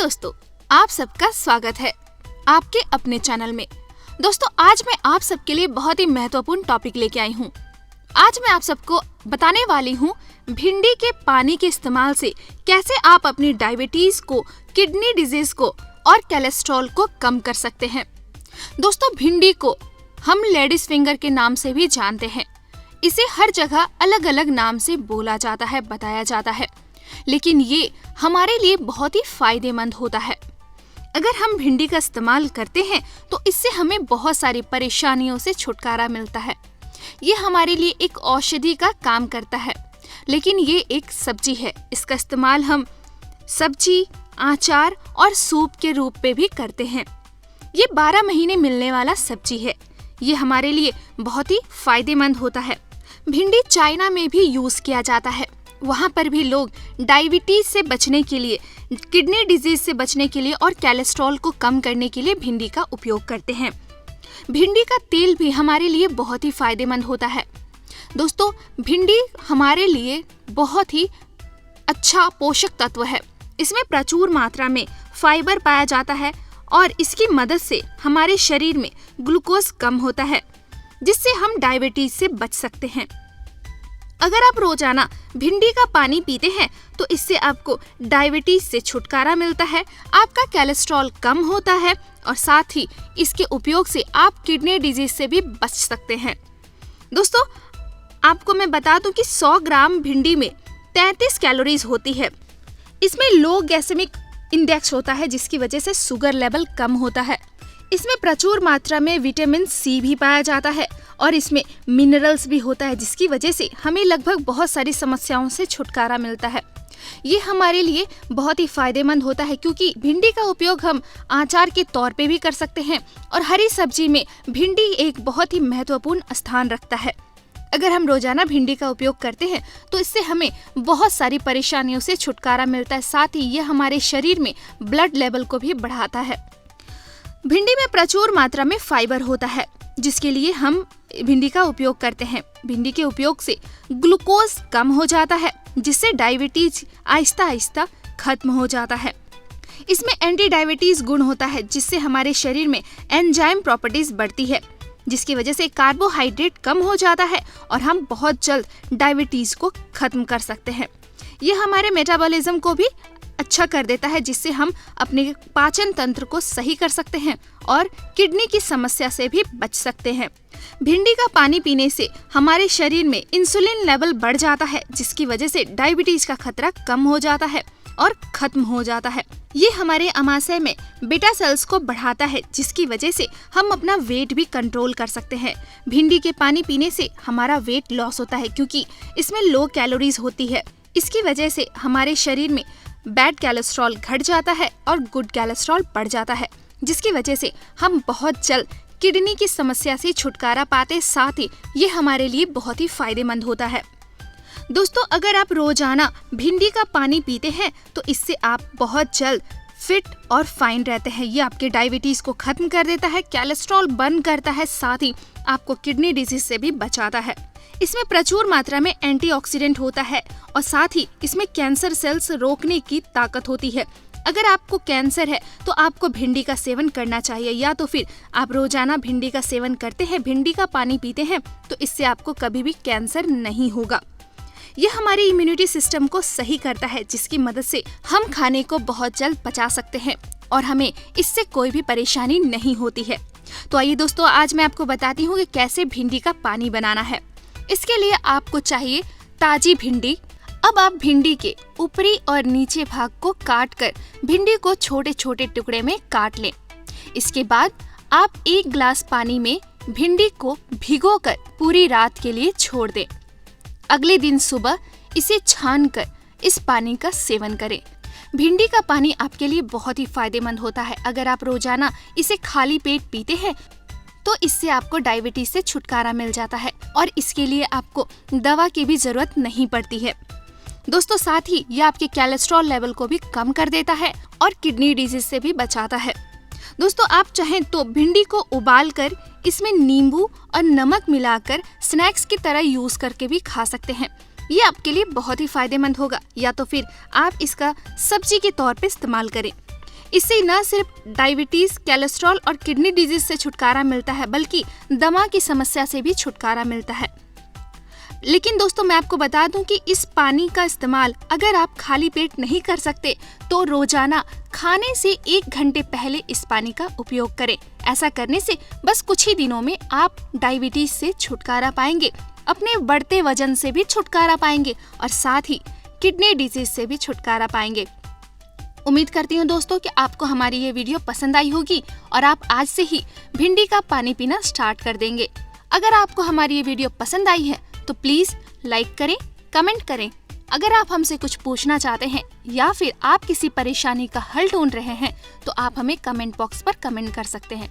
दोस्तों, आप सबका स्वागत है आपके अपने चैनल में। दोस्तों, आज मैं आप सबके लिए बहुत ही महत्वपूर्ण टॉपिक लेके आई हूँ। आज मैं आप सबको बताने वाली हूँ भिंडी के पानी के इस्तेमाल से कैसे आप अपनी डायबिटीज को, किडनी डिजीज को और कोलेस्ट्रॉल को कम कर सकते हैं। दोस्तों, भिंडी को हम लेडीज फिंगर के नाम से भी जानते हैं। इसे हर जगह अलग अलग नाम से बोला जाता है, बताया जाता है, लेकिन ये हमारे लिए बहुत ही फायदेमंद होता है। अगर हम भिंडी का इस्तेमाल करते हैं तो इससे हमें बहुत सारी परेशानियों से छुटकारा मिलता है। ये हमारे लिए एक औषधि का काम करता है, लेकिन ये एक सब्जी है। इसका इस्तेमाल हम सब्जी, अचार और सूप के रूप में भी करते हैं। ये 12 महीने मिलने वाला सब्जी है। ये हमारे लिए बहुत ही फायदेमंद होता है। भिंडी चाइना में भी यूज किया जाता है। वहाँ पर भी लोग डायबिटीज से बचने के लिए, किडनी डिजीज से बचने के लिए और कोलेस्ट्रॉल को कम करने के लिए भिंडी का उपयोग करते हैं। भिंडी का तेल भी हमारे लिए बहुत ही फायदेमंद होता है। दोस्तों, भिंडी हमारे लिए बहुत ही अच्छा पोषक तत्व है। इसमें प्रचुर मात्रा में फाइबर पाया जाता है और इसकी मदद से हमारे शरीर में ग्लूकोज कम होता है, जिससे हम डायबिटीज से बच सकते हैं। अगर आप रोजाना भिंडी का पानी पीते हैं तो इससे आपको डायबिटीज से छुटकारा मिलता है, आपका कोलेस्ट्रॉल कम होता है और साथ ही इसके उपयोग से आप किडनी डिजीज से भी बच सकते हैं। दोस्तों, आपको मैं बता दूं कि 100 ग्राम भिंडी में 33 कैलोरीज होती है। इसमें लो ग्लाइसेमिक इंडेक्स होता है, जिसकी वजह से शुगर लेवल कम होता है। इसमें प्रचुर मात्रा में विटामिन सी भी पाया जाता है और इसमें मिनरल्स भी होता है, जिसकी वजह से हमें लगभग बहुत सारी समस्याओं से छुटकारा मिलता है। ये हमारे लिए बहुत ही फायदेमंद होता है, क्योंकि भिंडी का उपयोग हम अचार के तौर पे भी कर सकते हैं और हरी सब्जी में भिंडी एक बहुत ही महत्वपूर्ण स्थान रखता है। अगर हम रोजाना भिंडी का उपयोग करते हैं तो इससे हमें बहुत सारी परेशानियों से छुटकारा मिलता है। साथ ही ये हमारे शरीर में ब्लड लेवल को भी बढ़ाता है। भिंडी में प्रचुर मात्रा में फाइबर होता है, जिसके लिए हम भिंडी का उपयोग करते हैं। भिंडी के उपयोग से ग्लूकोज कम हो जाता है, जिससे डायबिटीज आहिस्ता आहिस्ता खत्म हो जाता है। इसमें एंटी डायबिटीज गुण होता है, जिससे हमारे शरीर में एंजाइम प्रॉपर्टीज बढ़ती है, जिसकी वजह से कार्बोहाइड्रेट कम हो जाता है और हम बहुत जल्द डायबिटीज को खत्म कर सकते हैं। ये हमारे मेटाबॉलिज्म को भी अच्छा कर देता है, जिससे हम अपने पाचन तंत्र को सही कर सकते हैं और किडनी की समस्या से भी बच सकते हैं। भिंडी का पानी पीने से हमारे शरीर में इंसुलिन लेवल बढ़ जाता है, जिसकी वजह से डायबिटीज का खतरा कम हो जाता है और खत्म हो जाता है। ये हमारे आमाशय में बीटा सेल्स को बढ़ाता है, जिसकी वजह से हम अपना वेट भी कंट्रोल कर सकते हैं। भिंडी के पानी पीने से हमारा वेट लॉस होता है, क्योंकि इसमें लो कैलोरीज होती है। इसकी वजह से हमारे शरीर में बैड कोलेस्ट्रॉल घट जाता है और गुड कोलेस्ट्रॉल बढ़ जाता है, जिसकी वजह से हम बहुत जल्द किडनी की समस्या से छुटकारा पाते। साथ ही ये हमारे लिए बहुत ही फायदेमंद होता है। दोस्तों, अगर आप रोजाना भिंडी का पानी पीते हैं तो इससे आप बहुत जल्द फिट और फाइन रहते हैं। ये आपके डायबिटीज को खत्म कर देता है, कोलेस्ट्रॉल बर्न करता है, साथ ही आपको किडनी डिजीज से भी बचाता है। इसमें प्रचुर मात्रा में एंटीऑक्सीडेंट होता है और साथ ही इसमें कैंसर सेल्स रोकने की ताकत होती है। अगर आपको कैंसर है तो आपको भिंडी का सेवन करना चाहिए, या तो फिर आप रोजाना भिंडी का सेवन करते हैं, भिंडी का पानी पीते हैं, तो इससे आपको कभी भी कैंसर नहीं होगा। यह हमारी इम्यूनिटी सिस्टम को सही करता है, जिसकी मदद से हम खाने को बहुत जल्द पचा सकते हैं और हमें इससे कोई भी परेशानी नहीं होती है। तो आइए दोस्तों, आज मैं आपको बताती हूँ कि कैसे भिंडी का पानी बनाना है। इसके लिए आपको चाहिए ताजी भिंडी। अब आप भिंडी के ऊपरी और नीचे भाग को काट कर भिंडी को छोटे छोटे टुकड़े में काट लें। इसके बाद आप 1 गिलास पानी में भिंडी को भिगोकर पूरी रात के लिए छोड़ दें। अगले दिन सुबह इसे छानकर इस पानी का सेवन करें। भिंडी का पानी आपके लिए बहुत ही फायदेमंद होता है। अगर आप रोजाना इसे खाली पेट पीते हैं तो इससे आपको डायबिटीज से छुटकारा मिल जाता है और इसके लिए आपको दवा की भी जरूरत नहीं पड़ती है। दोस्तों, साथ ही ये आपके कोलेस्ट्रॉल लेवल को भी कम कर देता है और किडनी डिजीज से भी बचाता है। दोस्तों, आप चाहें तो भिंडी को उबालकर इसमें नींबू और नमक मिलाकर स्नैक्स की तरह यूज करके भी खा सकते हैं। ये आपके लिए बहुत ही फायदेमंद होगा, या तो फिर आप इसका सब्जी के तौर पे इस्तेमाल करें। इससे न सिर्फ डायबिटीज, कोलेस्ट्रॉल और किडनी डिजीज से छुटकारा मिलता है, बल्कि दमा की समस्या से भी छुटकारा मिलता है। लेकिन दोस्तों, मैं आपको बता दूं कि इस पानी का इस्तेमाल अगर आप खाली पेट नहीं कर सकते तो रोजाना खाने से 1 घंटे पहले इस पानी का उपयोग करें। ऐसा करने से बस कुछ ही दिनों में आप डायबिटीज से छुटकारा पाएंगे, अपने बढ़ते वजन से भी छुटकारा पाएंगे और साथ ही किडनी डिजीज से भी छुटकारा पाएंगे। उम्मीद करती हूँ दोस्तों कि आपको हमारी ये वीडियो पसंद आई होगी और आप आज से ही भिंडी का पानी पीना स्टार्ट कर देंगे। अगर आपको हमारी ये वीडियो पसंद आई है तो प्लीज लाइक करें, कमेंट करें। अगर आप हमसे कुछ पूछना चाहते हैं या फिर आप किसी परेशानी का हल ढूंढ रहे हैं तो आप हमें कमेंट बॉक्स पर कमेंट कर सकते हैं।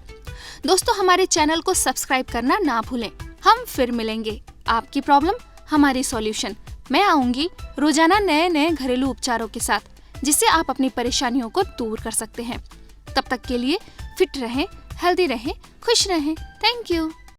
दोस्तों, हमारे चैनल को सब्सक्राइब करना ना भूलें। हम फिर मिलेंगे। आपकी प्रॉब्लम हमारी सॉल्यूशन। मैं आऊंगी रोजाना नए घरेलू उपचारों के साथ, जिससे आप अपनी परेशानियों को दूर कर सकते हैं। तब तक के लिए फिट रहें, हेल्दी रहें, खुश रहें। Thank you.